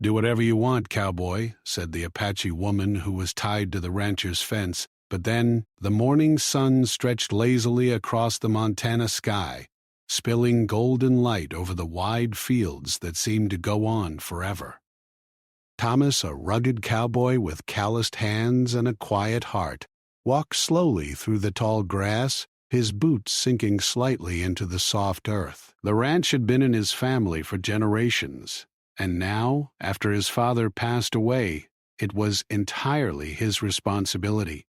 "Do whatever you want, cowboy," said the Apache woman who was tied to the rancher's fence. But then the morning sun stretched lazily across the Montana sky, spilling golden light over the wide fields that seemed to go on forever. Thomas, a rugged cowboy with calloused hands and a quiet heart, walked slowly through the tall grass, his boots sinking slightly into the soft earth. The ranch had been in his family for generations, and now, after his father passed away, it was entirely his responsibility.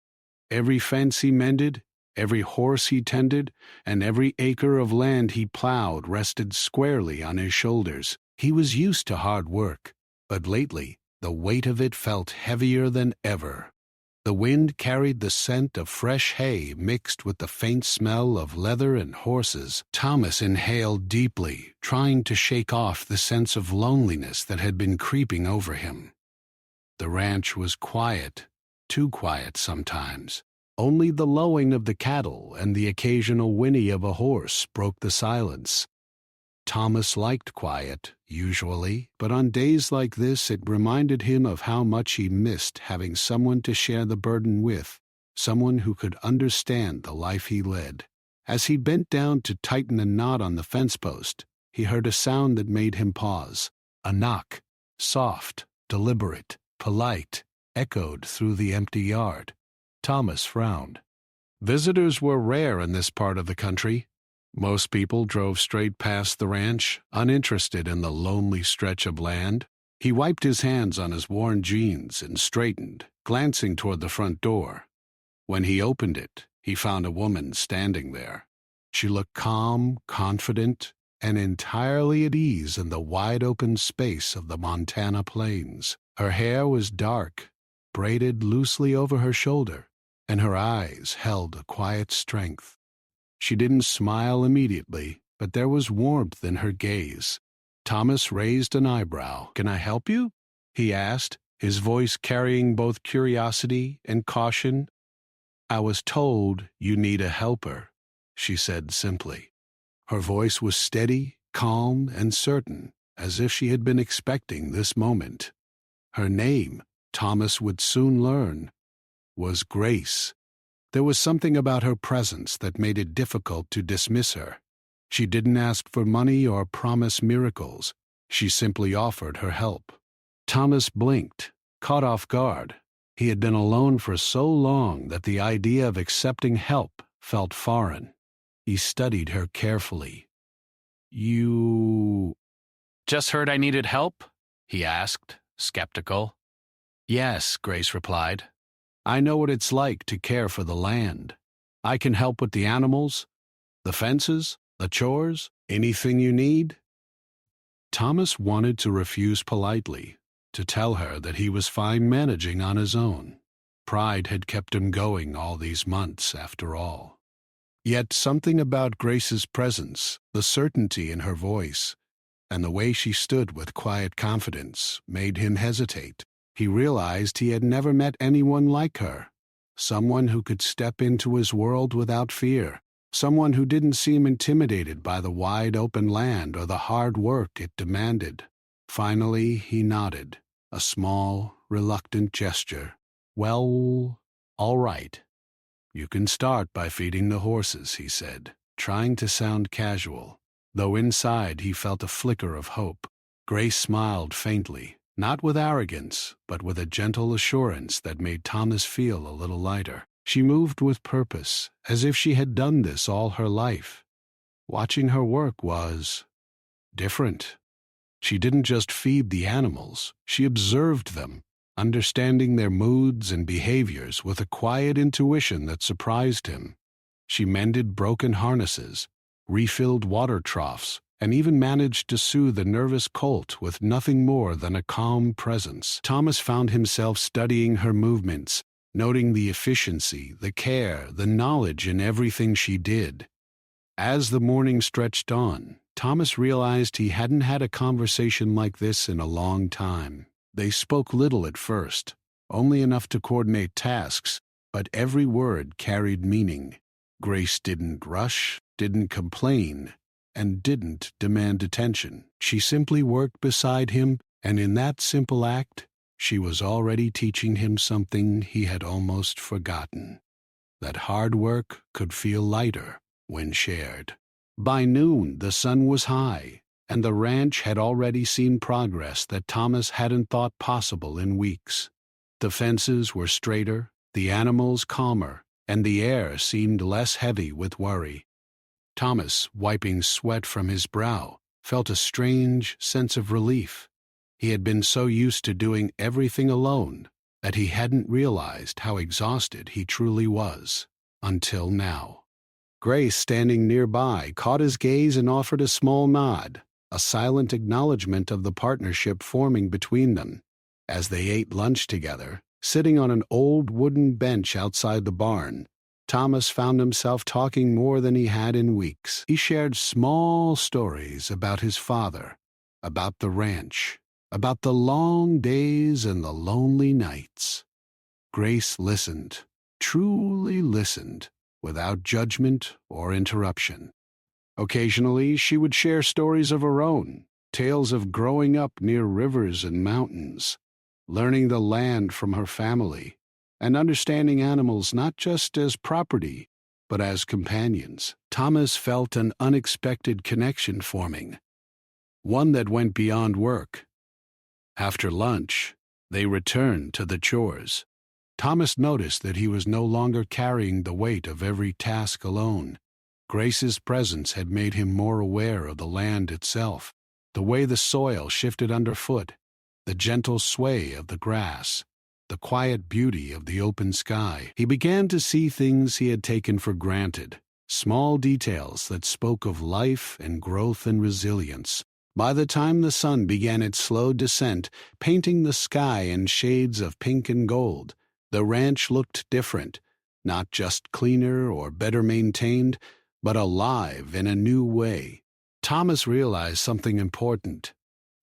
Every fence he mended, every horse he tended, and every acre of land he plowed rested squarely on his shoulders. He was used to hard work, but lately the weight of it felt heavier than ever. The wind carried the scent of fresh hay mixed with the faint smell of leather and horses. Thomas inhaled deeply, trying to shake off the sense of loneliness that had been creeping over him. The ranch was quiet, too quiet sometimes. Only the lowing of the cattle and the occasional whinny of a horse broke the silence. Thomas liked quiet, usually, but on days like this it reminded him of how much he missed having someone to share the burden with, someone who could understand the life he led. As he bent down to tighten a knot on the fence post, he heard a sound that made him pause. A knock, soft, deliberate, polite, echoed through the empty yard. Thomas frowned. Visitors were rare in this part of the country. Most people drove straight past the ranch, uninterested in the lonely stretch of land. He wiped his hands on his worn jeans and straightened, glancing toward the front door. When he opened it, he found a woman standing there. She looked calm, confident, and entirely at ease in the wide-open space of the Montana plains. Her hair was dark, braided loosely over her shoulder, and her eyes held a quiet strength. She didn't smile immediately, but there was warmth in her gaze. Thomas raised an eyebrow. "Can I help you?" he asked, his voice carrying both curiosity and caution. "I was told you need a helper," she said simply. Her voice was steady, calm, and certain, as if she had been expecting this moment. Her name, Thomas would soon learn, was Grace. There was something about her presence that made it difficult to dismiss her. She didn't ask for money or promise miracles. She simply offered her help. Thomas blinked, caught off guard. He had been alone for so long that the idea of accepting help felt foreign. He studied her carefully. "You just heard I needed help?" he asked, skeptical. "Yes," Grace replied. "I know what it's like to care for the land. I can help with the animals, the fences, the chores, anything you need." Thomas wanted to refuse politely, to tell her that he was fine managing on his own. Pride had kept him going all these months, after all. Yet something about Grace's presence, the certainty in her voice, and the way she stood with quiet confidence, made him hesitate. He realized he had never met anyone like her, someone who could step into his world without fear, someone who didn't seem intimidated by the wide-open land or the hard work it demanded. Finally, he nodded, a small, reluctant gesture. "Well, all right. You can start by feeding the horses," he said, trying to sound casual, though inside he felt a flicker of hope. Grace smiled faintly. Not with arrogance, but with a gentle assurance that made Thomas feel a little lighter. She moved with purpose, as if she had done this all her life. Watching her work was different. She didn't just feed the animals, she observed them, understanding their moods and behaviors with a quiet intuition that surprised him. She mended broken harnesses, refilled water troughs, and even managed to soothe a nervous colt with nothing more than a calm presence. Thomas found himself studying her movements, noting the efficiency, the care, the knowledge in everything she did. As the morning stretched on, Thomas realized he hadn't had a conversation like this in a long time. They spoke little at first, only enough to coordinate tasks, but every word carried meaning. Grace didn't rush, didn't complain, and didn't demand attention. She simply worked beside him, And in that simple act, she was already teaching him something he had almost forgotten: that hard work could feel lighter when shared. By noon, the sun was high, and the ranch had already seen progress that Thomas hadn't thought possible in weeks. The fences were straighter, the animals calmer, and the air seemed less heavy with worry. Thomas, wiping sweat from his brow, felt a strange sense of relief. He had been so used to doing everything alone that he hadn't realized how exhausted he truly was, until now. Grace, standing nearby, caught his gaze and offered a small nod, a silent acknowledgement of the partnership forming between them. As they ate lunch together, sitting on an old wooden bench outside the barn, Thomas found himself talking more than he had in weeks. He shared small stories about his father, about the ranch, about the long days and the lonely nights. Grace listened, truly listened, without judgment or interruption. Occasionally, she would share stories of her own, tales of growing up near rivers and mountains, learning the land from her family, and understanding animals not just as property, but as companions. Thomas felt an unexpected connection forming, one that went beyond work. After lunch, they returned to the chores. Thomas noticed that he was no longer carrying the weight of every task alone. Grace's presence had made him more aware of the land itself, the way the soil shifted underfoot, the gentle sway of the grass, the quiet beauty of the open sky. He began to see things he had taken for granted, small details that spoke of life and growth and resilience. By the time the sun began its slow descent, painting the sky in shades of pink and gold, the ranch looked different, not just cleaner or better maintained, but alive in a new way. Thomas realized something important.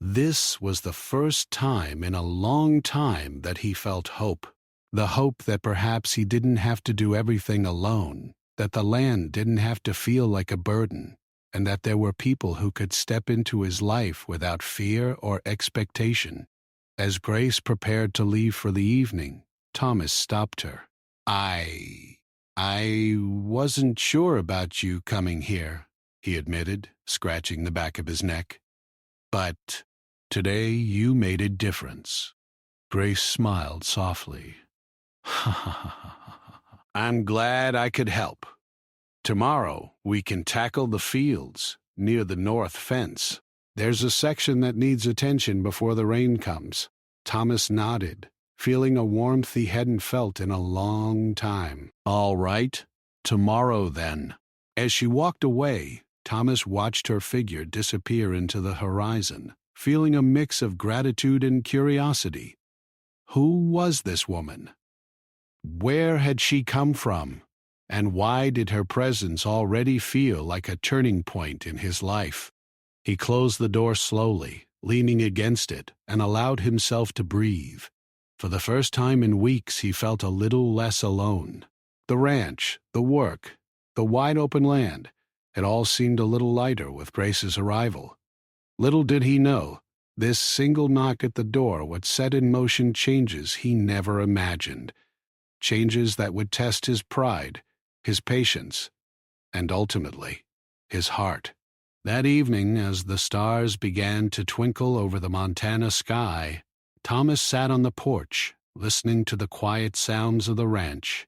This was the first time in a long time that he felt hope. The hope that perhaps he didn't have to do everything alone, that the land didn't have to feel like a burden, and that there were people who could step into his life without fear or expectation. As Grace prepared to leave for the evening, Thomas stopped her. I wasn't sure about you coming here," he admitted, scratching the back of his neck. "But today you made a difference." Grace smiled softly. "I'm glad I could help. Tomorrow we can tackle the fields near the north fence. There's a section that needs attention before the rain comes." Thomas nodded, feeling a warmth he hadn't felt in a long time. "All right, tomorrow then." As she walked away, Thomas watched her figure disappear into the horizon, feeling a mix of gratitude and curiosity. Who was this woman? Where had she come from? And why did her presence already feel like a turning point in his life? He closed the door slowly, leaning against it, and allowed himself to breathe. For the first time in weeks, he felt a little less alone. The ranch, the work, the wide-open land, it all seemed a little lighter with Grace's arrival. Little did he know, this single knock at the door would set in motion changes he never imagined, changes that would test his pride, his patience, and ultimately, his heart. That evening, as the stars began to twinkle over the Montana sky, Thomas sat on the porch, listening to the quiet sounds of the ranch.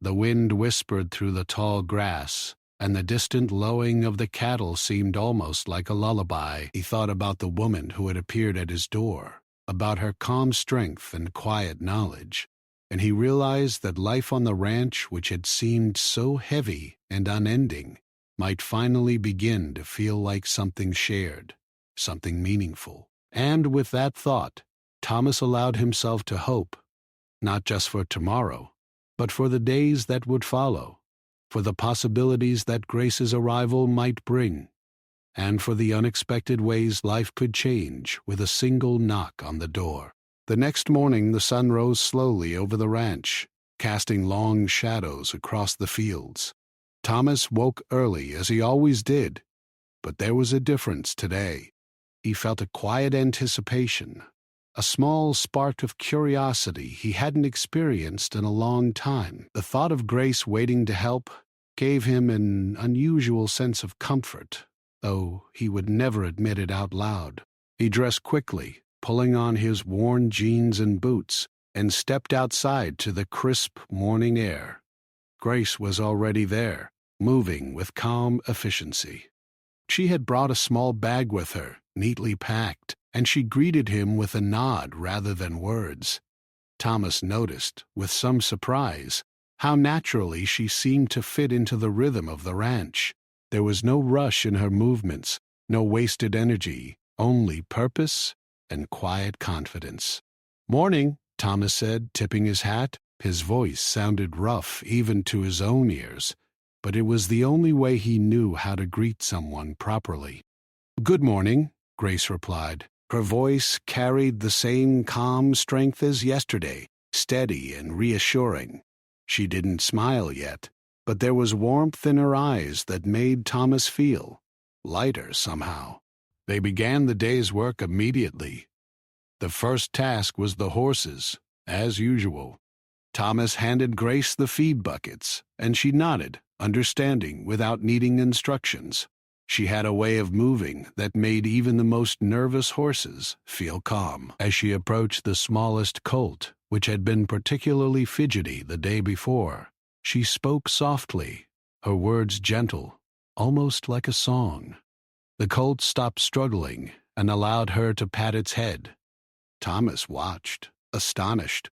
The wind whispered through the tall grass, and the distant lowing of the cattle seemed almost like a lullaby. He thought about the woman who had appeared at his door, about her calm strength and quiet knowledge, and he realized that life on the ranch, which had seemed so heavy and unending, might finally begin to feel like something shared, something meaningful. And with that thought, Thomas allowed himself to hope, not just for tomorrow, but for the days that would follow, for the possibilities that Grace's arrival might bring, and for the unexpected ways life could change with a single knock on the door. The next morning the sun rose slowly over the ranch, casting long shadows across the fields. Thomas woke early as he always did, but there was a difference today. he felt a quiet anticipation, a small spark of curiosity he hadn't experienced in a long time. The thought of Grace waiting to help gave him an unusual sense of comfort, though he would never admit it out loud. He dressed quickly, pulling on his worn jeans and boots, and stepped outside to the crisp morning air. Grace was already there, moving with calm efficiency. She had brought a small bag with her, neatly packed, and she greeted him with a nod rather than words. Thomas noticed, with some surprise, how naturally she seemed to fit into the rhythm of the ranch. There was no rush in her movements, no wasted energy, only purpose and quiet confidence. "Morning," Thomas said, tipping his hat. His voice sounded rough even to his own ears, but it was the only way he knew how to greet someone properly. "Good morning," Grace replied. Her voice carried the same calm strength as yesterday, steady and reassuring. She didn't smile yet, but there was warmth in her eyes that made Thomas feel lighter somehow. They began the day's work immediately. The first task was the horses, as usual. Thomas handed Grace the feed buckets, and she nodded, understanding without needing instructions. She had a way of moving that made even the most nervous horses feel calm. As she approached the smallest colt, which had been particularly fidgety the day before, she spoke softly, her words gentle, almost like a song. The colt stopped struggling and allowed her to pat its head. Thomas watched, astonished.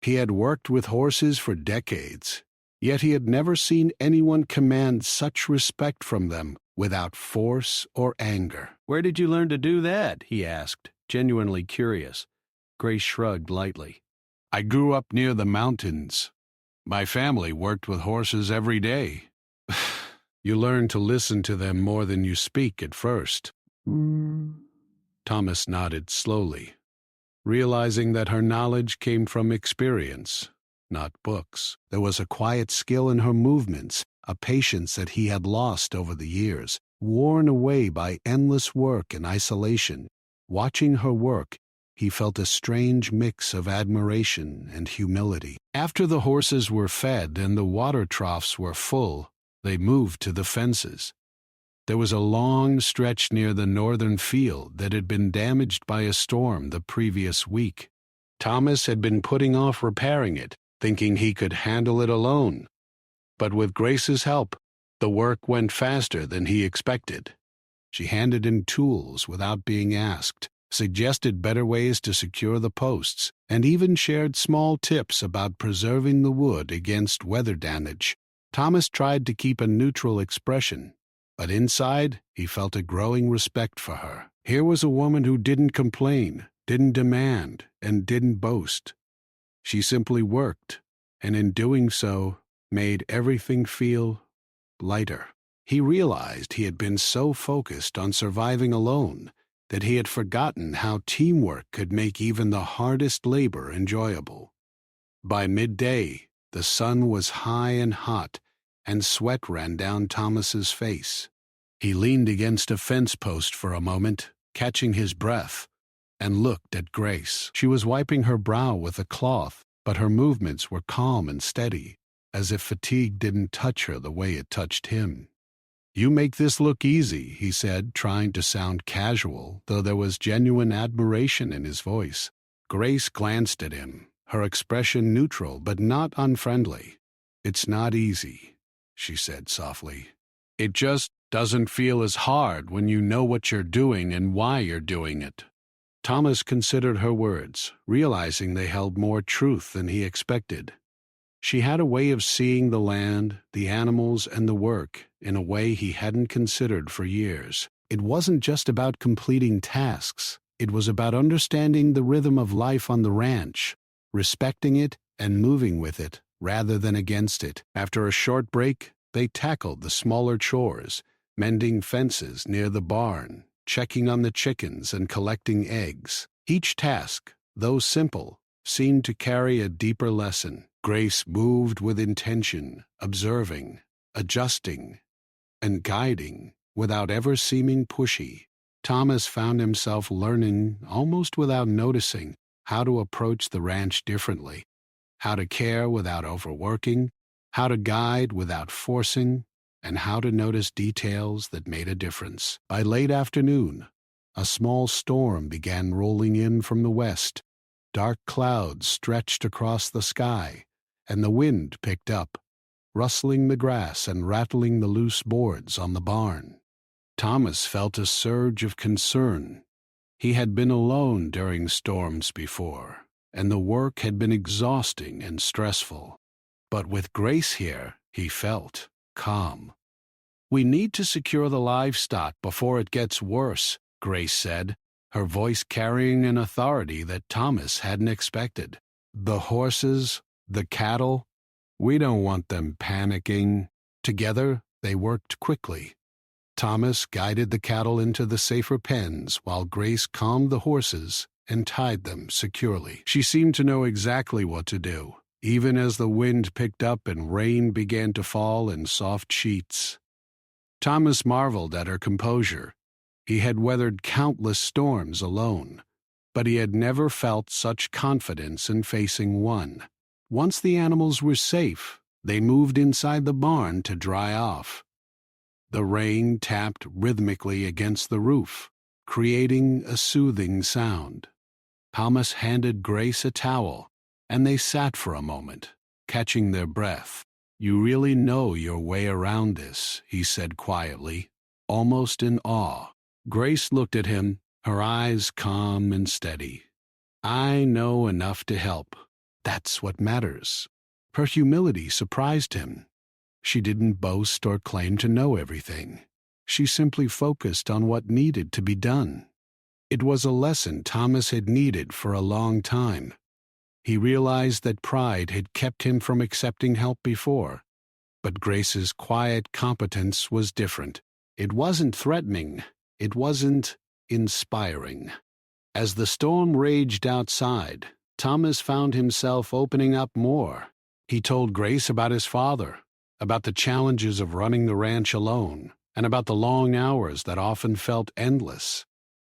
He had worked with horses for decades, yet he had never seen anyone command such respect from them without force or anger. "Where did you learn to do that?" he asked, genuinely curious. Grace shrugged lightly. "I grew up near the mountains. My family worked with horses every day. You learn to listen to them more than you speak at first." Thomas nodded slowly, realizing that her knowledge came from experience, not books. There was a quiet skill in her movements, a patience that he had lost over the years, worn away by endless work and isolation. Watching her work, he felt a strange mix of admiration and humility. After the horses were fed and the water troughs were full, they moved to the fences. There was a long stretch near the northern field that had been damaged by a storm the previous week. Thomas had been putting off repairing it, thinking he could handle it alone. But with Grace's help, the work went faster than he expected. She handed him tools without being asked, suggested better ways to secure the posts, and even shared small tips about preserving the wood against weather damage. Thomas tried to keep a neutral expression, but inside he felt a growing respect for her. Here was a woman who didn't complain, didn't demand, and didn't boast. She simply worked, and in doing so, made everything feel lighter. He realized he had been so focused on surviving alone that he had forgotten how teamwork could make even the hardest labor enjoyable. By midday, the sun was high and hot, and sweat ran down Thomas's face. He leaned against a fence post for a moment, catching his breath, and looked at Grace. She was wiping her brow with a cloth, but her movements were calm and steady, as if fatigue didn't touch her the way it touched him. "You make this look easy," he said, trying to sound casual, though there was genuine admiration in his voice. Grace glanced at him, her expression neutral but not unfriendly. "It's not easy," she said softly. "It just doesn't feel as hard when you know what you're doing and why you're doing it." Thomas considered her words, realizing they held more truth than he expected. She had a way of seeing the land, the animals, and the work in a way he hadn't considered for years. It wasn't just about completing tasks. It was about understanding the rhythm of life on the ranch, respecting it and moving with it rather than against it. After a short break, they tackled the smaller chores, mending fences near the barn, checking on the chickens, and collecting eggs. Each task, though simple, seemed to carry a deeper lesson. Grace moved with intention, observing, adjusting, and guiding without ever seeming pushy. Thomas found himself learning, almost without noticing, how to approach the ranch differently, how to care without overworking, how to guide without forcing, and how to notice details that made a difference. By late afternoon, a small storm began rolling in from the west. Dark clouds stretched across the sky, and the wind picked up, rustling the grass and rattling the loose boards on the barn. Thomas felt a surge of concern. He had been alone during storms before, and the work had been exhausting and stressful. But with Grace here, he felt calm. "We need to secure the livestock before it gets worse," Grace said, her voice carrying an authority that Thomas hadn't expected. "The horses, the cattle, we don't want them panicking." Together, they worked quickly. Thomas guided the cattle into the safer pens while Grace calmed the horses and tied them securely. She seemed to know exactly what to do, even as the wind picked up and rain began to fall in soft sheets. Thomas marveled at her composure. He had weathered countless storms alone, but he had never felt such confidence in facing one. Once the animals were safe, they moved inside the barn to dry off. The rain tapped rhythmically against the roof, creating a soothing sound. Thomas handed Grace a towel, and they sat for a moment, catching their breath. "You really know your way around this," he said quietly, almost in awe. Grace looked at him, her eyes calm and steady. "I know enough to help. That's what matters." Her humility surprised him. She didn't boast or claim to know everything. She simply focused on what needed to be done. It was a lesson Thomas had needed for a long time. He realized that pride had kept him from accepting help before, but Grace's quiet competence was different. It wasn't threatening. It wasn't inspiring. As the storm raged outside, Thomas found himself opening up more. He told Grace about his father, about the challenges of running the ranch alone, and about the long hours that often felt endless.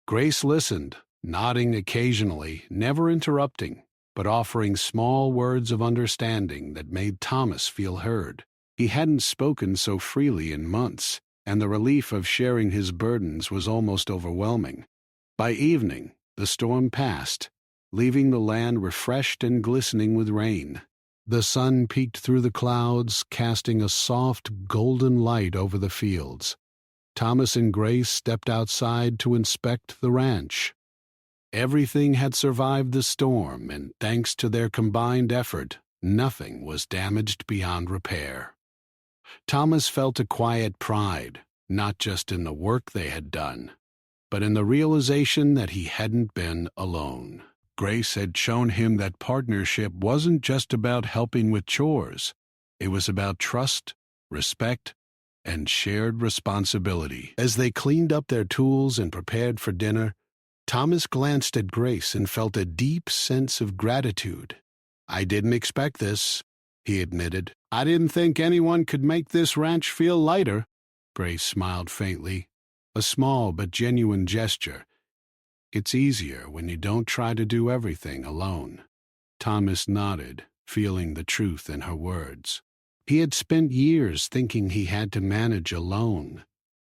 Grace listened, nodding occasionally, never interrupting, but offering small words of understanding that made Thomas feel heard. He hadn't spoken so freely in months, and the relief of sharing his burdens was almost overwhelming. By evening, the storm passed, leaving the land refreshed and glistening with rain. The sun peeked through the clouds, casting a soft, golden light over the fields. Thomas and Grace stepped outside to inspect the ranch. Everything had survived the storm, and thanks to their combined effort, nothing was damaged beyond repair. Thomas felt a quiet pride, not just in the work they had done, but in the realization that he hadn't been alone. Grace had shown him that partnership wasn't just about helping with chores. It was about trust, respect, and shared responsibility. As they cleaned up their tools and prepared for dinner, Thomas glanced at Grace and felt a deep sense of gratitude. "I didn't expect this," he admitted. "I didn't think anyone could make this ranch feel lighter." Grace smiled faintly, a small but genuine gesture. "It's easier when you don't try to do everything alone." Thomas nodded, feeling the truth in her words. He had spent years thinking he had to manage alone,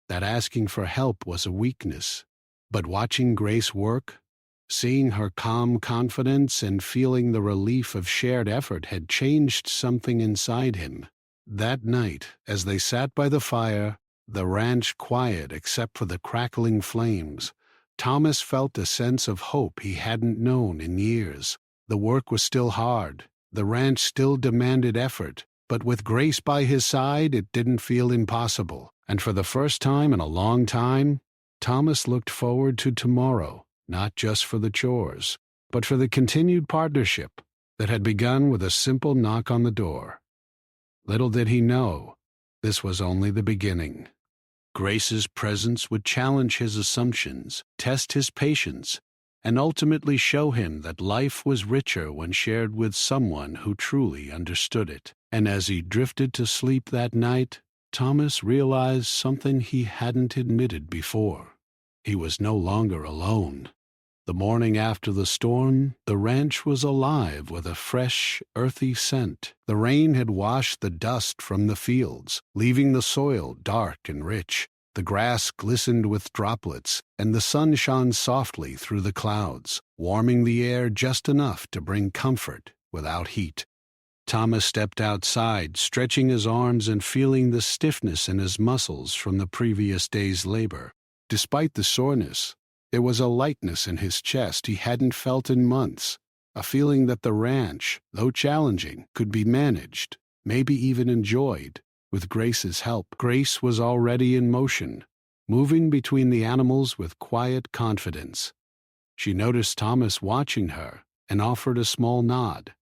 that asking for help was a weakness. But watching Grace work, seeing her calm confidence and feeling the relief of shared effort had changed something inside him. That night, as they sat by the fire, the ranch quiet except for the crackling flames, Thomas felt a sense of hope he hadn't known in years. The work was still hard, the ranch still demanded effort, but with Grace by his side it didn't feel impossible. And for the first time in a long time, Thomas looked forward to tomorrow, not just for the chores, but for the continued partnership that had begun with a simple knock on the door. Little did he know, this was only the beginning. Grace's presence would challenge his assumptions, test his patience, and ultimately show him that life was richer when shared with someone who truly understood it. And as he drifted to sleep that night, Thomas realized something he hadn't admitted before. He was no longer alone. The morning after the storm, the ranch was alive with a fresh, earthy scent. The rain had washed the dust from the fields, leaving the soil dark and rich. The grass glistened with droplets, and the sun shone softly through the clouds, warming the air just enough to bring comfort without heat. Thomas stepped outside, stretching his arms and feeling the stiffness in his muscles from the previous day's labor. Despite the soreness, there was a lightness in his chest he hadn't felt in months, a feeling that the ranch, though challenging, could be managed, maybe even enjoyed, with Grace's help. Grace was already in motion, moving between the animals with quiet confidence. She noticed Thomas watching her and offered a small nod.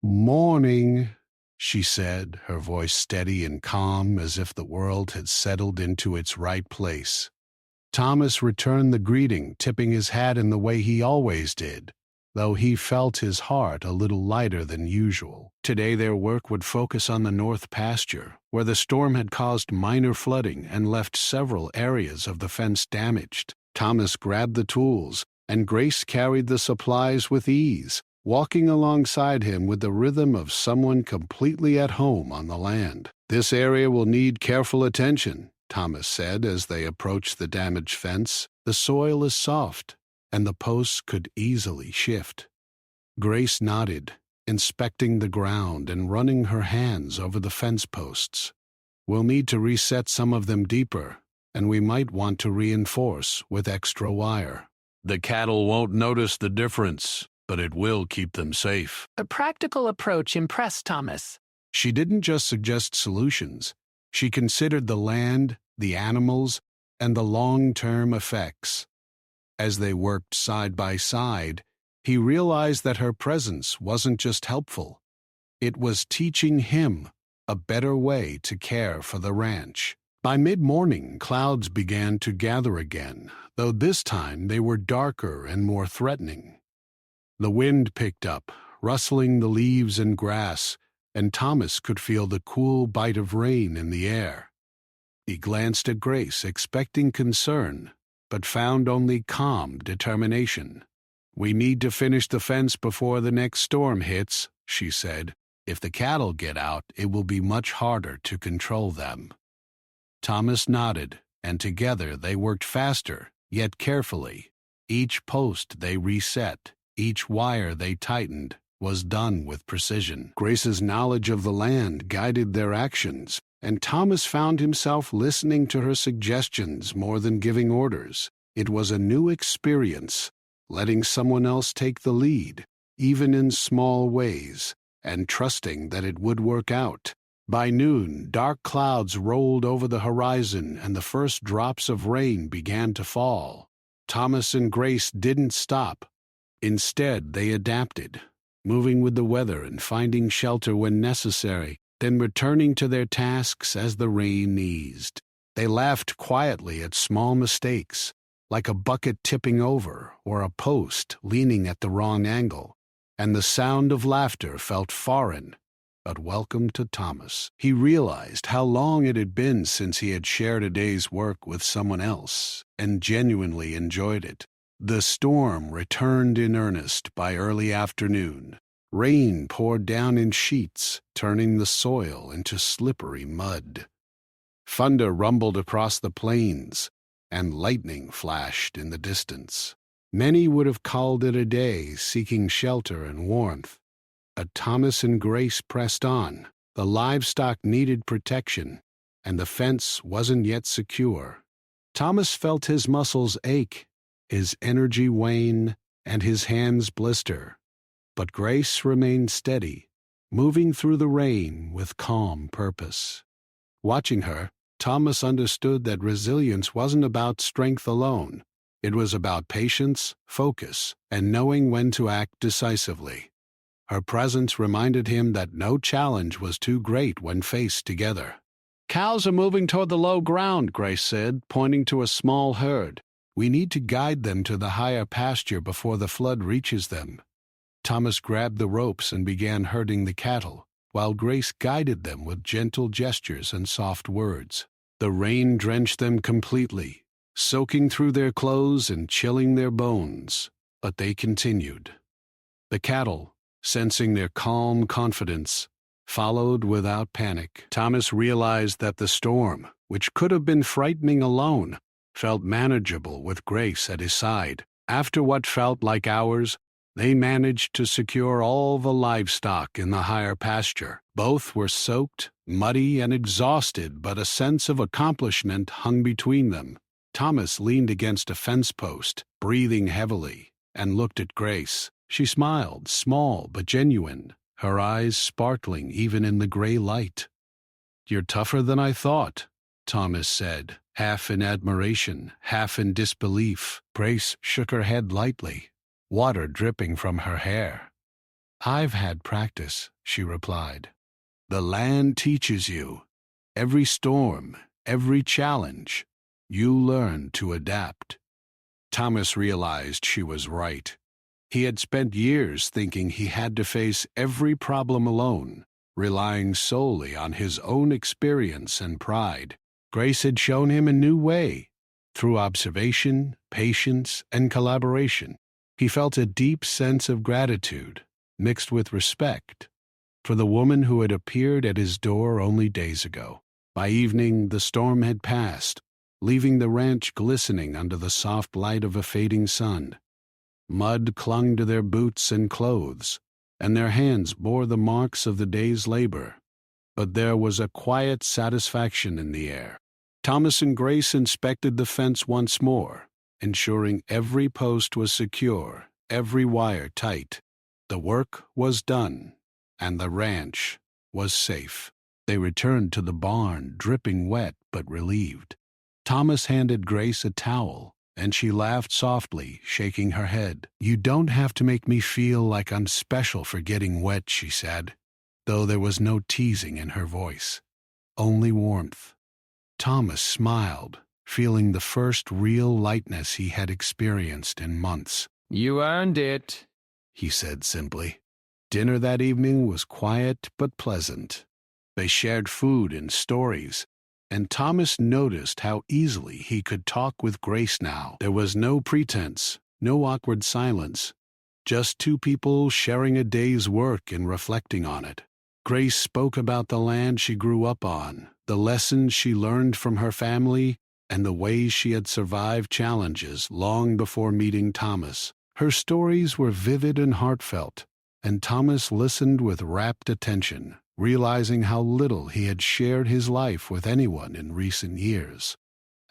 "Morning," she said, her voice steady and calm as if the world had settled into its right place. Thomas returned the greeting, tipping his hat in the way he always did, though he felt his heart a little lighter than usual. Today their work would focus on the north pasture, where the storm had caused minor flooding and left several areas of the fence damaged. Thomas grabbed the tools, and Grace carried the supplies with ease, walking alongside him with the rhythm of someone completely at home on the land. "This area will need careful attention," Thomas said as they approached the damaged fence. "The soil is soft, and the posts could easily shift." Grace nodded, inspecting the ground and running her hands over the fence posts. "We'll need to reset some of them deeper, and we might want to reinforce with extra wire." "The cattle won't notice the difference, but it will keep them safe." A practical approach impressed Thomas. She didn't just suggest solutions. She considered the land, the animals, and the long-term effects. As they worked side by side, he realized that her presence wasn't just helpful. It was teaching him a better way to care for the ranch. By mid-morning, clouds began to gather again, though this time they were darker and more threatening. The wind picked up, rustling the leaves and grass, and Thomas could feel the cool bite of rain in the air. He glanced at Grace, expecting concern, but found only calm determination. "We need to finish the fence before the next storm hits," she said. "If the cattle get out, it will be much harder to control them." Thomas nodded, and together they worked faster, yet carefully. Each post they reset, each wire they tightened, was done with precision. Grace's knowledge of the land guided their actions, and Thomas found himself listening to her suggestions more than giving orders. It was a new experience, letting someone else take the lead, even in small ways, and trusting that it would work out. By noon, dark clouds rolled over the horizon and the first drops of rain began to fall. Thomas and Grace didn't stop. Instead, they adapted, moving with the weather and finding shelter when necessary, then returning to their tasks as the rain eased. They laughed quietly at small mistakes, like a bucket tipping over or a post leaning at the wrong angle, and the sound of laughter felt foreign but welcome to Thomas. He realized how long it had been since he had shared a day's work with someone else, and genuinely enjoyed it. The storm returned in earnest by early afternoon. Rain poured down in sheets, turning the soil into slippery mud. Thunder rumbled across the plains, and lightning flashed in the distance. Many would have called it a day, seeking shelter and warmth. But Thomas and Grace pressed on. The livestock needed protection, and the fence wasn't yet secure. Thomas felt his muscles ache, his energy wane, and his hands blister. But Grace remained steady, moving through the rain with calm purpose. Watching her, Thomas understood that resilience wasn't about strength alone. It was about patience, focus, and knowing when to act decisively. Her presence reminded him that no challenge was too great when faced together. "Cows are moving toward the low ground," Grace said, pointing to a small herd. "We need to guide them to the higher pasture before the flood reaches them." Thomas grabbed the ropes and began herding the cattle, while Grace guided them with gentle gestures and soft words. The rain drenched them completely, soaking through their clothes and chilling their bones, but they continued. The cattle, sensing their calm confidence, followed without panic. Thomas realized that the storm, which could have been frightening alone, felt manageable with Grace at his side. After what felt like hours, they managed to secure all the livestock in the higher pasture. Both were soaked, muddy, and exhausted, but a sense of accomplishment hung between them. Thomas leaned against a fence post, breathing heavily, and looked at Grace. She smiled, small but genuine, her eyes sparkling even in the gray light. "You're tougher than I thought," Thomas said, half in admiration, half in disbelief. Grace shook her head lightly, water dripping from her hair. "I've had practice," she replied. "The land teaches you. Every storm, every challenge, you learn to adapt." Thomas realized she was right. He had spent years thinking he had to face every problem alone, relying solely on his own experience and pride. Grace had shown him a new way. Through observation, patience, and collaboration, he felt a deep sense of gratitude, mixed with respect, for the woman who had appeared at his door only days ago. By evening, the storm had passed, leaving the ranch glistening under the soft light of a fading sun. Mud clung to their boots and clothes, and their hands bore the marks of the day's labor. But there was a quiet satisfaction in the air. Thomas and Grace inspected the fence once more, ensuring every post was secure, every wire tight. The work was done, and the ranch was safe. They returned to the barn, dripping wet but relieved. Thomas handed Grace a towel, and she laughed softly, shaking her head. "You don't have to make me feel like I'm special for getting wet," she said, though there was no teasing in her voice, only warmth. Thomas smiled, feeling the first real lightness he had experienced in months. You earned it, he said simply. Dinner that evening was quiet but pleasant. They shared food and stories, and Thomas noticed how easily he could talk with Grace now. There was no pretense, no awkward silence, just two people sharing a day's work and reflecting on it. Grace spoke about the land she grew up on, the lessons she learned from her family, and the ways she had survived challenges long before meeting Thomas. Her stories were vivid and heartfelt, and Thomas listened with rapt attention, realizing how little he had shared his life with anyone in recent years.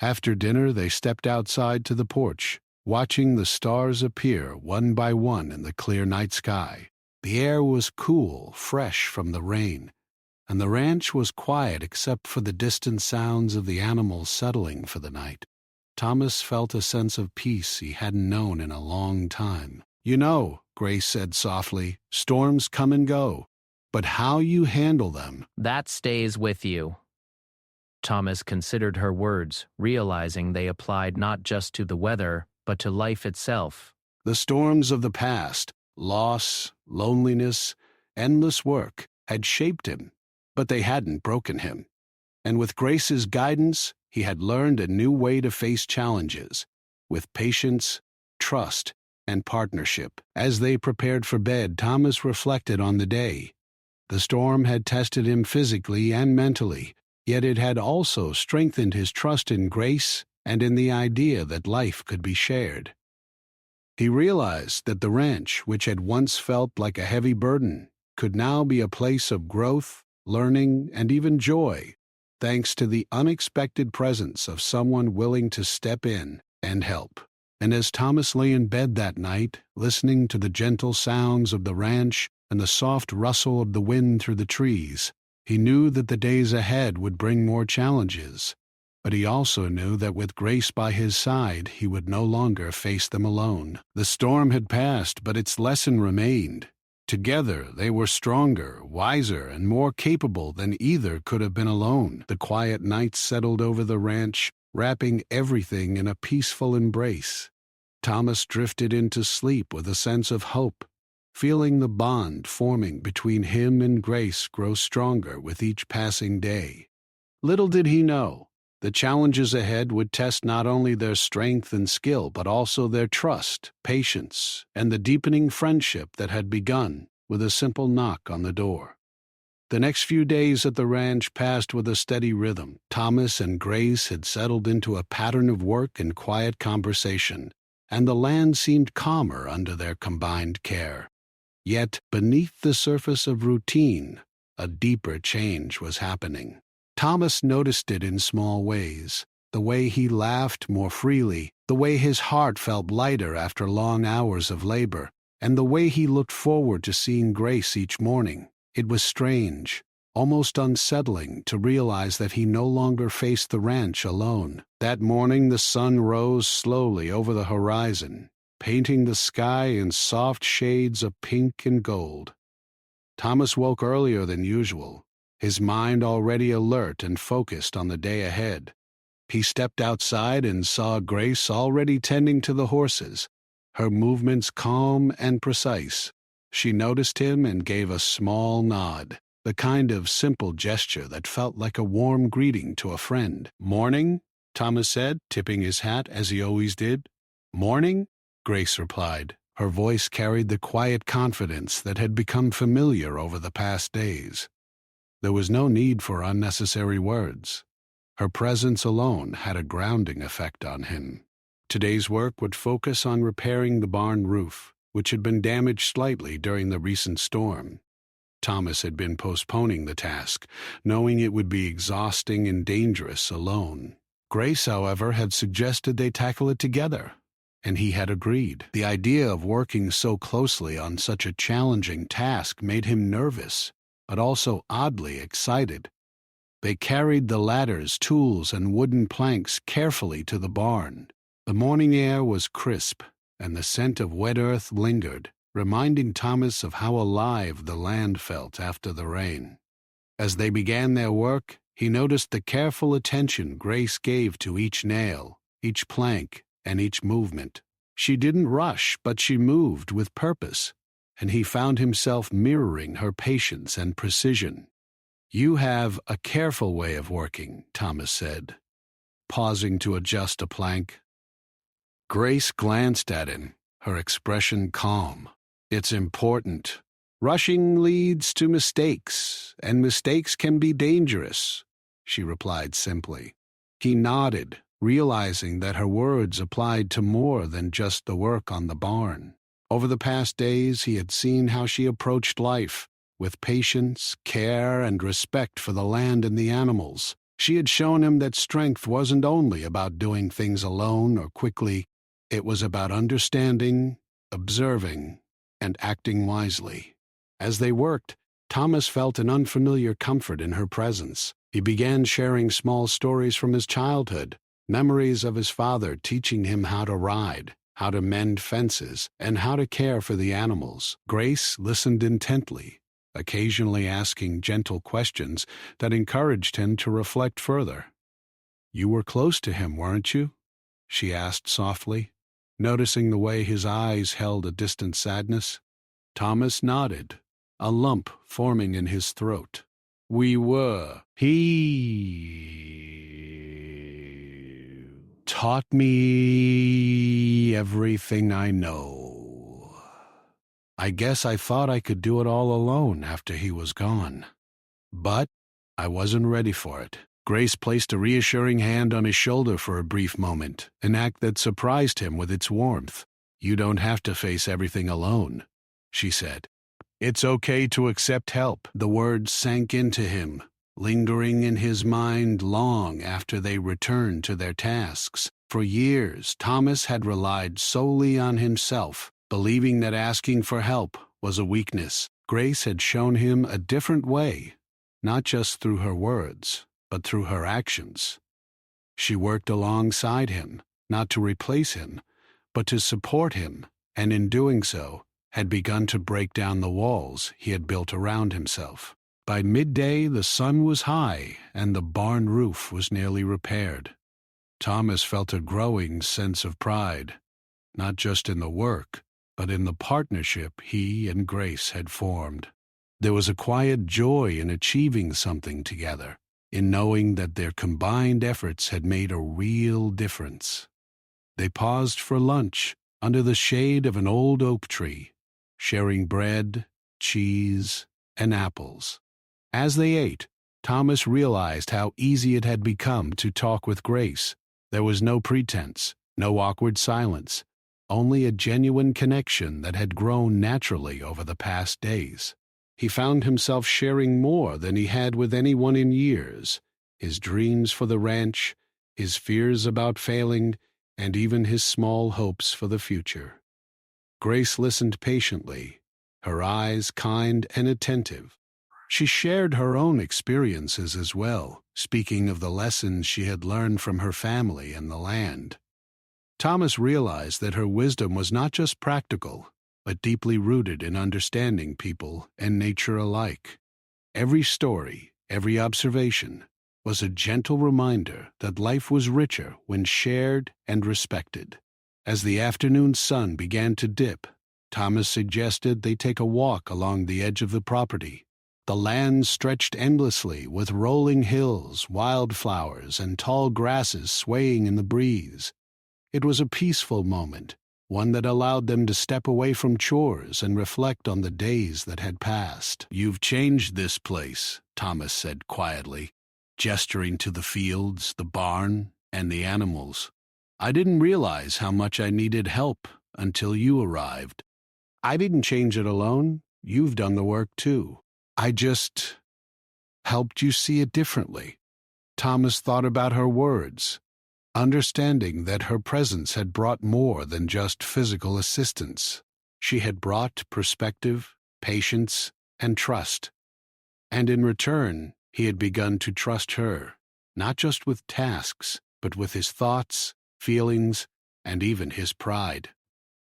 After dinner, they stepped outside to the porch, watching the stars appear one by one in the clear night sky. The air was cool, fresh from the rain, and the ranch was quiet except for the distant sounds of the animals settling for the night. Thomas felt a sense of peace he hadn't known in a long time. "You know," Grace said softly, "storms come and go, but how you handle them—" that stays with you." Thomas considered her words, realizing they applied not just to the weather, but to life itself. The storms of the past, loss, loneliness, endless work, had shaped him, but they hadn't broken him. And with Grace's guidance, he had learned a new way to face challenges, with patience, trust, and partnership. As they prepared for bed, Thomas reflected on the day. The storm had tested him physically and mentally, yet it had also strengthened his trust in Grace and in the idea that life could be shared. He realized that the ranch, which had once felt like a heavy burden, could now be a place of growth, learning, and even joy, thanks to the unexpected presence of someone willing to step in and help. And as Thomas lay in bed that night, listening to the gentle sounds of the ranch and the soft rustle of the wind through the trees, he knew that the days ahead would bring more challenges. But he also knew that with Grace by his side, he would no longer face them alone. The storm had passed, but its lesson remained. Together, they were stronger, wiser, and more capable than either could have been alone. The quiet night settled over the ranch, wrapping everything in a peaceful embrace. Thomas drifted into sleep with a sense of hope, feeling the bond forming between him and Grace grow stronger with each passing day. Little did he know, The challenges ahead would test not only their strength and skill, but also their trust, patience, and the deepening friendship that had begun with a simple knock on the door. The next few days at the ranch passed with a steady rhythm. Thomas and Grace had settled into a pattern of work and quiet conversation, and the land seemed calmer under their combined care. Yet, beneath the surface of routine, a deeper change was happening. Thomas noticed it in small ways: the way he laughed more freely, the way his heart felt lighter after long hours of labor, and the way he looked forward to seeing Grace each morning. It was strange, almost unsettling, to realize that he no longer faced the ranch alone. That morning the sun rose slowly over the horizon, painting the sky in soft shades of pink and gold. Thomas woke earlier than usual, his mind already alert and focused on the day ahead. He stepped outside and saw Grace already tending to the horses, her movements calm and precise. She noticed him and gave a small nod, the kind of simple gesture that felt like a warm greeting to a friend. "Morning," Thomas said, tipping his hat as he always did. "Morning," Grace replied. Her voice carried the quiet confidence that had become familiar over the past days. There was no need for unnecessary words. Her presence alone had a grounding effect on him. Today's work would focus on repairing the barn roof, which had been damaged slightly during the recent storm. Thomas had been postponing the task, knowing it would be exhausting and dangerous alone. Grace, however, had suggested they tackle it together, and he had agreed. The idea of working so closely on such a challenging task made him nervous, but also oddly excited. They carried the ladders, tools, and wooden planks carefully to the barn. The morning air was crisp, and the scent of wet earth lingered, reminding Thomas of how alive the land felt after the rain. As they began their work, he noticed the careful attention Grace gave to each nail, each plank, and each movement. She didn't rush, but she moved with purpose, and he found himself mirroring her patience and precision. "You have a careful way of working," Thomas said, pausing to adjust a plank. Grace glanced at him, her expression calm. "It's important. Rushing leads to mistakes, and mistakes can be dangerous," she replied simply. He nodded, realizing that her words applied to more than just the work on the barn. Over the past days, he had seen how she approached life, with patience, care, and respect for the land and the animals. She had shown him that strength wasn't only about doing things alone or quickly. It was about understanding, observing, and acting wisely. As they worked, Thomas felt an unfamiliar comfort in her presence. He began sharing small stories from his childhood, memories of his father teaching him how to ride, how to mend fences, and how to care for the animals. Grace listened intently, occasionally asking gentle questions that encouraged him to reflect further. "You were close to him, weren't you?" she asked softly, noticing the way his eyes held a distant sadness. Thomas nodded, a lump forming in his throat. "We were. He taught me everything I know. I guess I thought I could do it all alone after he was gone. But I wasn't ready for it." Grace placed a reassuring hand on his shoulder for a brief moment, an act that surprised him with its warmth. "You don't have to face everything alone," she said. "It's okay to accept help." The words sank into him, lingering in his mind long after they returned to their tasks. For years, Thomas had relied solely on himself, believing that asking for help was a weakness. Grace had shown him a different way, not just through her words, but through her actions. She worked alongside him, not to replace him, but to support him, and in doing so, had begun to break down the walls he had built around himself. By midday, the sun was high, and the barn roof was nearly repaired. Thomas felt a growing sense of pride, not just in the work, but in the partnership he and Grace had formed. There was a quiet joy in achieving something together, in knowing that their combined efforts had made a real difference. They paused for lunch under the shade of an old oak tree, sharing bread, cheese, and apples. As they ate, Thomas realized how easy it had become to talk with Grace. There was no pretense, no awkward silence, only a genuine connection that had grown naturally over the past days. He found himself sharing more than he had with anyone in years: his dreams for the ranch, his fears about failing, and even his small hopes for the future. Grace listened patiently, her eyes kind and attentive. She shared her own experiences as well, speaking of the lessons she had learned from her family and the land. Thomas realized that her wisdom was not just practical, but deeply rooted in understanding people and nature alike. Every story, every observation, was a gentle reminder that life was richer when shared and respected. As the afternoon sun began to dip, Thomas suggested they take a walk along the edge of the property. The land stretched endlessly, with rolling hills, wildflowers, and tall grasses swaying in the breeze. It was a peaceful moment, one that allowed them to step away from chores and reflect on the days that had passed. "You've changed this place," Thomas said quietly, gesturing to the fields, the barn, and the animals. "I didn't realize how much I needed help until you arrived." "I didn't change it alone. You've done the work too. I just helped you see it differently." Thomas thought about her words, understanding that her presence had brought more than just physical assistance. She had brought perspective, patience, and trust. And in return, he had begun to trust her, not just with tasks, but with his thoughts, feelings, and even his pride.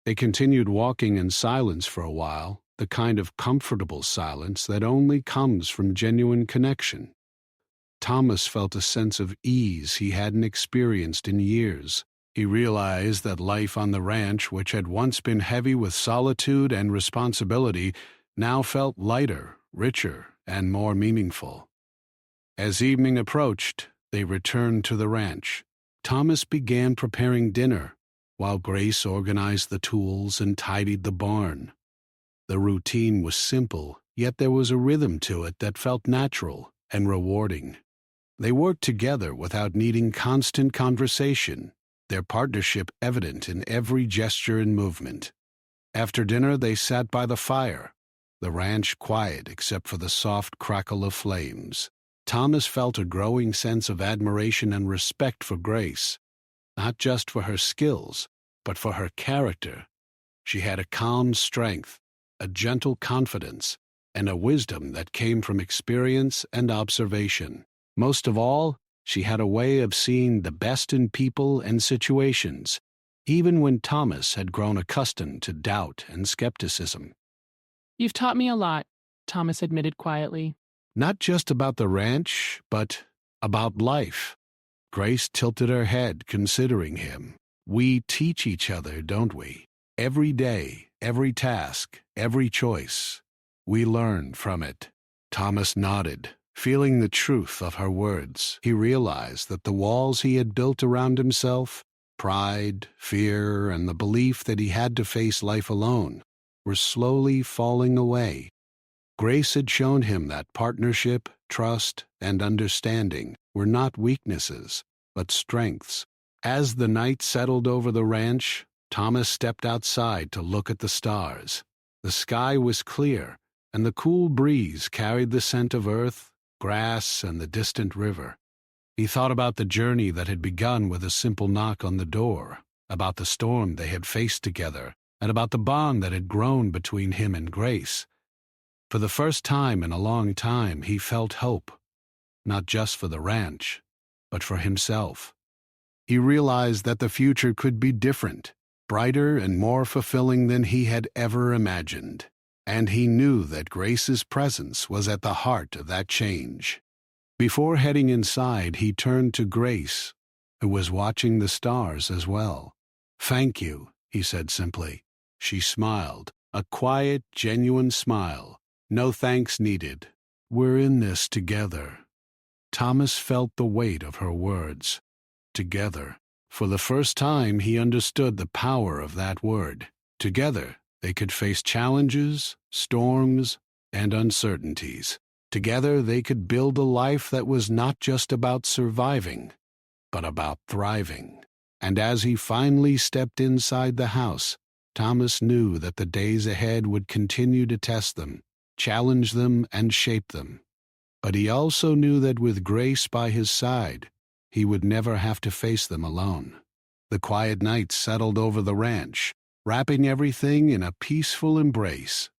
They continued walking in silence for a while, the kind of comfortable silence that only comes from genuine connection. Thomas felt a sense of ease he hadn't experienced in years. He realized that life on the ranch, which had once been heavy with solitude and responsibility, now felt lighter, richer, and more meaningful. As evening approached, they returned to the ranch. Thomas began preparing dinner, while Grace organized the tools and tidied the barn. The routine was simple, yet there was a rhythm to it that felt natural and rewarding. They worked together without needing constant conversation, their partnership evident in every gesture and movement. After dinner, they sat by the fire, the ranch quiet except for the soft crackle of flames. Thomas felt a growing sense of admiration and respect for Grace, not just for her skills, but for her character. She had a calm strength, a gentle confidence, and a wisdom that came from experience and observation. Most of all, she had a way of seeing the best in people and situations, even when Thomas had grown accustomed to doubt and skepticism. "You've taught me a lot," Thomas admitted quietly. Not just about the ranch, but about life. Grace tilted her head, considering him. "We teach each other, don't we? Every day, every task, every choice. We learn from it." Thomas nodded, feeling the truth of her words. He realized that the walls he had built around himself, pride, fear, and the belief that he had to face life alone, were slowly falling away. Grace had shown him that partnership, trust, and understanding were not weaknesses, but strengths. As the night settled over the ranch, Thomas stepped outside to look at the stars. The sky was clear, and the cool breeze carried the scent of earth, grass, and the distant river. He thought about the journey that had begun with a simple knock on the door, about the storm they had faced together, and about the bond that had grown between him and Grace. For the first time in a long time, he felt hope, not just for the ranch, but for himself. He realized that the future could be different, brighter and more fulfilling than he had ever imagined. And he knew that Grace's presence was at the heart of that change. Before heading inside, he turned to Grace, who was watching the stars as well. "Thank you," he said simply. She smiled, a quiet, genuine smile. "No thanks needed. We're in this together." Thomas felt the weight of her words. Together. For the first time, he understood the power of that word. Together, they could face challenges, storms, and uncertainties. Together, they could build a life that was not just about surviving, but about thriving. And as he finally stepped inside the house, Thomas knew that the days ahead would continue to test them, challenge them, and shape them. But he also knew that with Grace by his side, he would never have to face them alone. The quiet night settled over the ranch, wrapping everything in a peaceful embrace.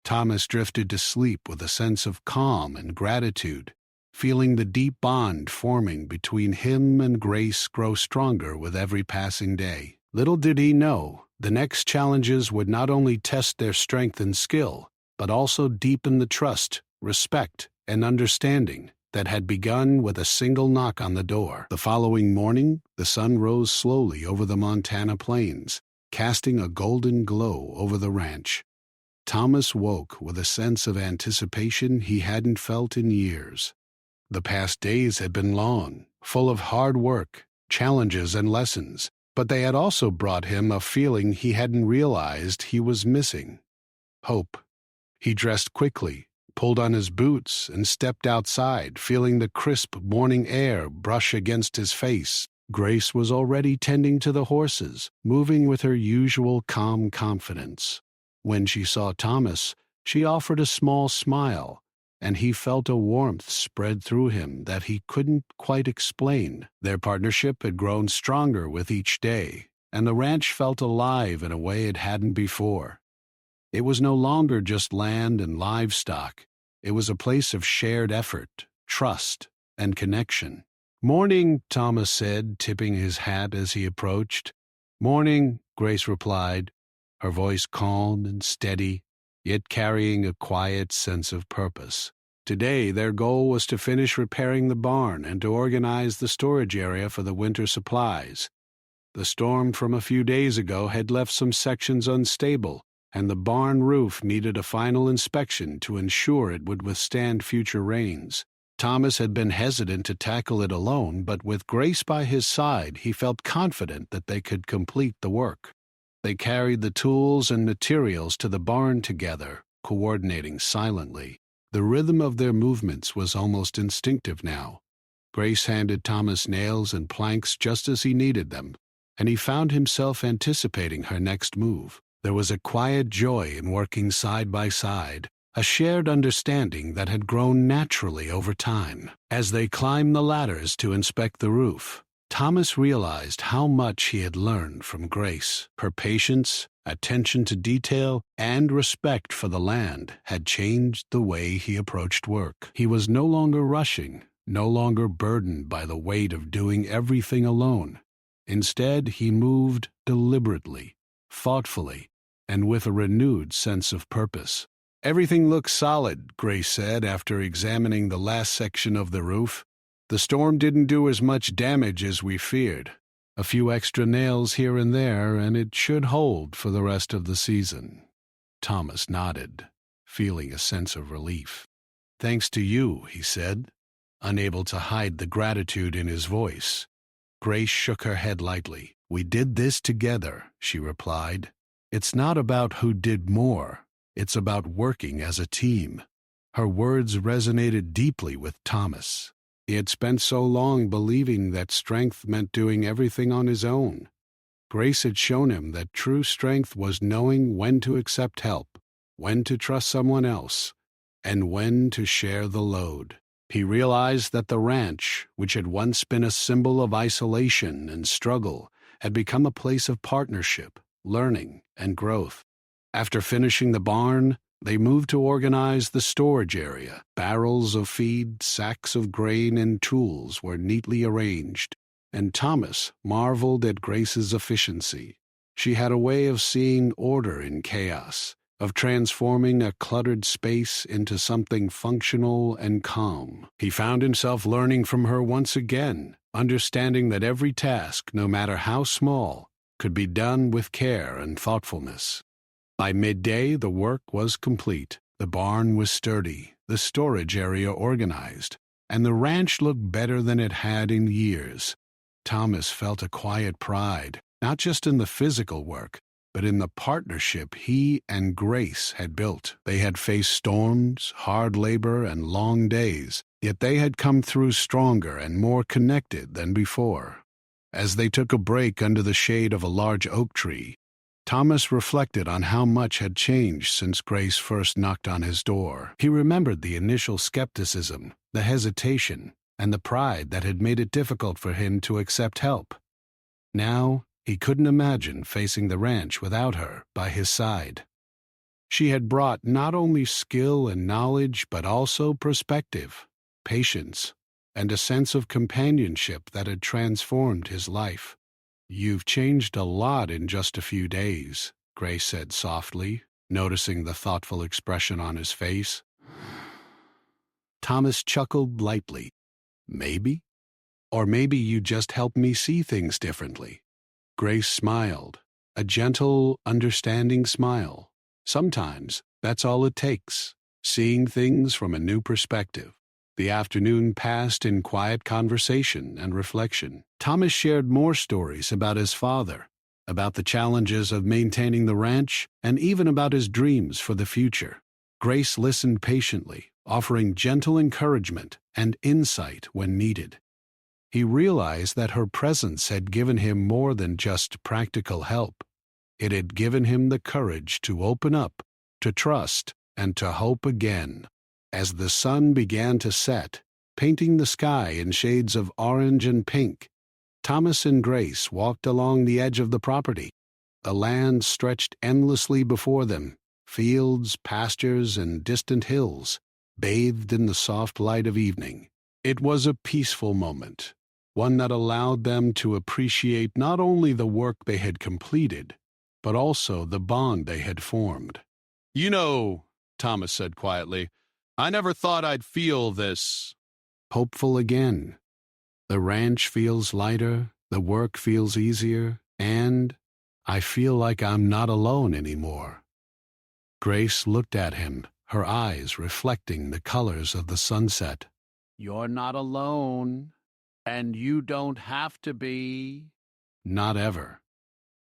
Thomas drifted to sleep with a sense of calm and gratitude, feeling the deep bond forming between him and Grace grow stronger with every passing day. Little did he know, the next challenges would not only test their strength and skill, but also deepen the trust, respect, and understanding that had begun with a single knock on the door. The following morning, the sun rose slowly over the Montana plains, casting a golden glow over the ranch. Thomas woke with a sense of anticipation he hadn't felt in years. The past days had been long, full of hard work, challenges, and lessons, but they had also brought him a feeling he hadn't realized he was missing: hope. He dressed quickly, pulled on his boots, and stepped outside, feeling the crisp morning air brush against his face. Grace was already tending to the horses, moving with her usual calm confidence. When she saw Thomas, she offered a small smile, and he felt a warmth spread through him that he couldn't quite explain. Their partnership had grown stronger with each day, and the ranch felt alive in a way it hadn't before. It was no longer just land and livestock. It was a place of shared effort, trust, and connection. "Morning," Thomas said, tipping his hat as he approached. "Morning," Grace replied, her voice calm and steady, yet carrying a quiet sense of purpose. Today, their goal was to finish repairing the barn and to organize the storage area for the winter supplies. The storm from a few days ago had left some sections unstable, and the barn roof needed a final inspection to ensure it would withstand future rains. Thomas had been hesitant to tackle it alone, but with Grace by his side, he felt confident that they could complete the work. They carried the tools and materials to the barn together, coordinating silently. The rhythm of their movements was almost instinctive now. Grace handed Thomas nails and planks just as he needed them, and he found himself anticipating her next move. There was a quiet joy in working side by side, a shared understanding that had grown naturally over time. As they climbed the ladders to inspect the roof, Thomas realized how much he had learned from Grace. Her patience, attention to detail, and respect for the land had changed the way he approached work. He was no longer rushing, no longer burdened by the weight of doing everything alone. Instead, he moved deliberately, thoughtfully, and with a renewed sense of purpose. "Everything looks solid," Grace said after examining the last section of the roof. "The storm didn't do as much damage as we feared. A few extra nails here and there, and it should hold for the rest of the season." Thomas nodded, feeling a sense of relief. "Thanks to you," he said, unable to hide the gratitude in his voice. Grace shook her head lightly. "We did this together," she replied. "It's not about who did more. It's about working as a team." Her words resonated deeply with Thomas. He had spent so long believing that strength meant doing everything on his own. Grace had shown him that true strength was knowing when to accept help, when to trust someone else, and when to share the load. He realized that the ranch, which had once been a symbol of isolation and struggle, had become a place of partnership, learning, and growth. After finishing the barn, they moved to organize the storage area. Barrels of feed, sacks of grain, and tools were neatly arranged, and Thomas marveled at Grace's efficiency. She had a way of seeing order in chaos, of transforming a cluttered space into something functional and calm. He found himself learning from her once again, understanding that every task, no matter how small, could be done with care and thoughtfulness. By midday, the work was complete. The barn was sturdy, the storage area organized, and the ranch looked better than it had in years. Thomas felt a quiet pride, not just in the physical work, but in the partnership he and Grace had built. They had faced storms, hard labor, and long days, yet they had come through stronger and more connected than before. As they took a break under the shade of a large oak tree, Thomas reflected on how much had changed since Grace first knocked on his door. He remembered the initial skepticism, the hesitation, and the pride that had made it difficult for him to accept help. Now, he couldn't imagine facing the ranch without her by his side. She had brought not only skill and knowledge, but also perspective, patience, and a sense of companionship that had transformed his life. "You've changed a lot in just a few days," Grace said softly, noticing the thoughtful expression on his face. Thomas chuckled lightly. "Maybe? Or maybe you just helped me see things differently." Grace smiled, a gentle, understanding smile. Sometimes that's all it takes, seeing things from a new perspective. The afternoon passed in quiet conversation and reflection. Thomas shared more stories about his father, about the challenges of maintaining the ranch, and even about his dreams for the future. Grace listened patiently, offering gentle encouragement and insight when needed. He realized that her presence had given him more than just practical help. It had given him the courage to open up, to trust, and to hope again. As the sun began to set, painting the sky in shades of orange and pink, Thomas and Grace walked along the edge of the property. The land stretched endlessly before them, fields, pastures, and distant hills, bathed in the soft light of evening. It was a peaceful moment, one that allowed them to appreciate not only the work they had completed, but also the bond they had formed. "You know," Thomas said quietly, "I never thought I'd feel this." Hopeful again. The ranch feels lighter, the work feels easier, and I feel like I'm not alone anymore. Grace looked at him, her eyes reflecting the colors of the sunset. "You're not alone, and you don't have to be." Not ever.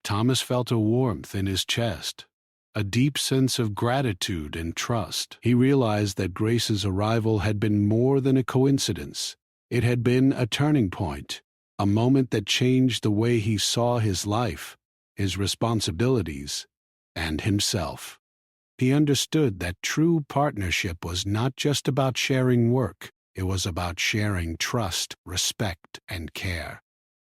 Thomas felt a warmth in his chest, a deep sense of gratitude and trust. He realized that Grace's arrival had been more than a coincidence. It had been a turning point, a moment that changed the way he saw his life, his responsibilities, and himself. He understood that true partnership was not just about sharing work, it was about sharing trust, respect, and care.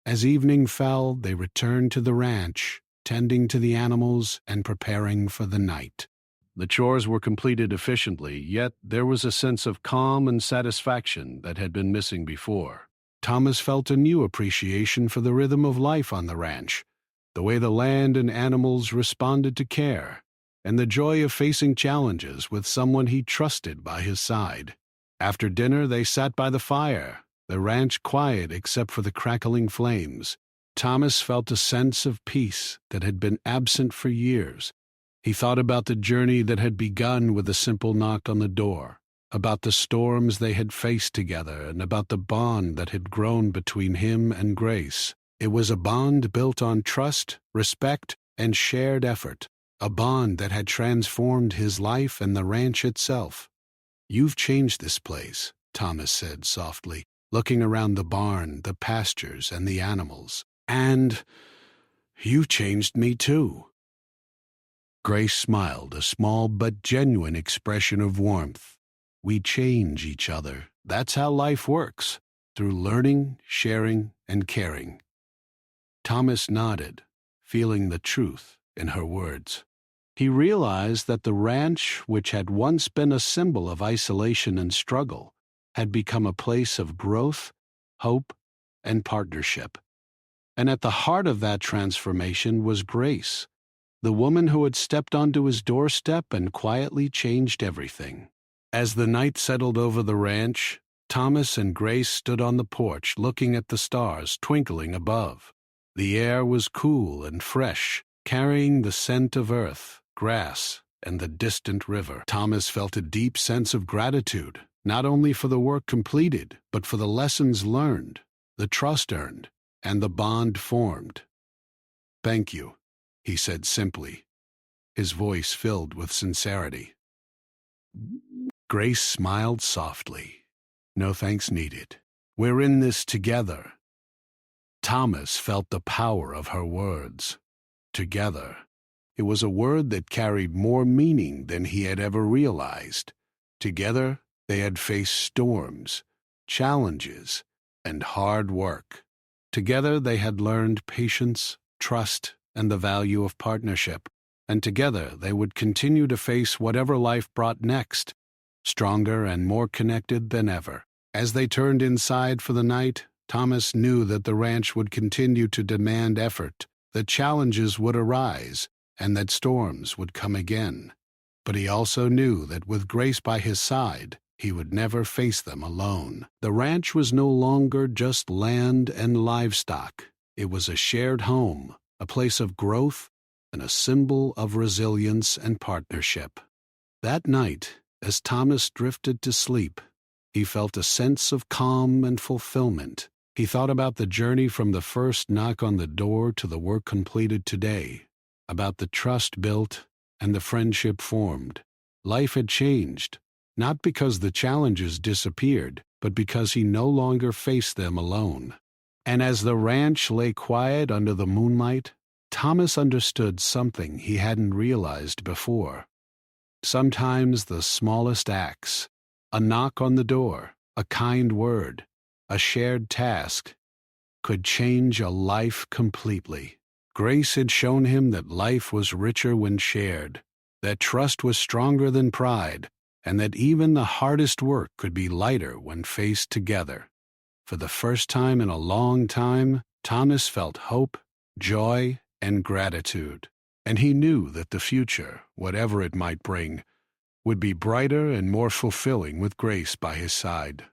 As evening fell, they returned to the ranch, tending to the animals and preparing for the night. The chores were completed efficiently, yet there was a sense of calm and satisfaction that had been missing before. Thomas felt a new appreciation for the rhythm of life on the ranch, the way the land and animals responded to care, and the joy of facing challenges with someone he trusted by his side. After dinner, they sat by the fire, the ranch quiet except for the crackling flames. Thomas felt a sense of peace that had been absent for years. He thought about the journey that had begun with a simple knock on the door, about the storms they had faced together, and about the bond that had grown between him and Grace. It was a bond built on trust, respect, and shared effort, a bond that had transformed his life and the ranch itself. "You've changed this place," Thomas said softly, looking around the barn, the pastures, and the animals. "And you've changed me too." Grace smiled, a small but genuine expression of warmth. "We change each other. That's how life works, through learning, sharing, and caring." Thomas nodded, feeling the truth in her words. He realized that the ranch, which had once been a symbol of isolation and struggle, had become a place of growth, hope, and partnership. And at the heart of that transformation was Grace, the woman who had stepped onto his doorstep and quietly changed everything. As the night settled over the ranch, Thomas and Grace stood on the porch looking at the stars twinkling above. The air was cool and fresh, carrying the scent of earth, grass, and the distant river. Thomas felt a deep sense of gratitude, not only for the work completed, but for the lessons learned, the trust earned, and the bond formed. "Thank you," he said simply, his voice filled with sincerity. Grace smiled softly. "No thanks needed. We're in this together." Thomas felt the power of her words. Together. It was a word that carried more meaning than he had ever realized. Together, they had faced storms, challenges, and hard work. Together, they had learned patience, trust, and the value of partnership. And together, they would continue to face whatever life brought next, stronger and more connected than ever. As they turned inside for the night, Thomas knew that the ranch would continue to demand effort, that challenges would arise, and that storms would come again. But he also knew that with Grace by his side, he would never face them alone. The ranch was no longer just land and livestock. It was a shared home, a place of growth, and a symbol of resilience and partnership. That night, as Thomas drifted to sleep, he felt a sense of calm and fulfillment. He thought about the journey from the first knock on the door to the work completed today, about the trust built and the friendship formed. Life had changed, not because the challenges disappeared, but because he no longer faced them alone. And as the ranch lay quiet under the moonlight, Thomas understood something he hadn't realized before. Sometimes the smallest acts, a knock on the door, a kind word, a shared task, could change a life completely. Grace had shown him that life was richer when shared, that trust was stronger than pride, and that even the hardest work could be lighter when faced together. For the first time in a long time, Thomas felt hope, joy, and gratitude, and he knew that the future, whatever it might bring, would be brighter and more fulfilling with Grace by his side.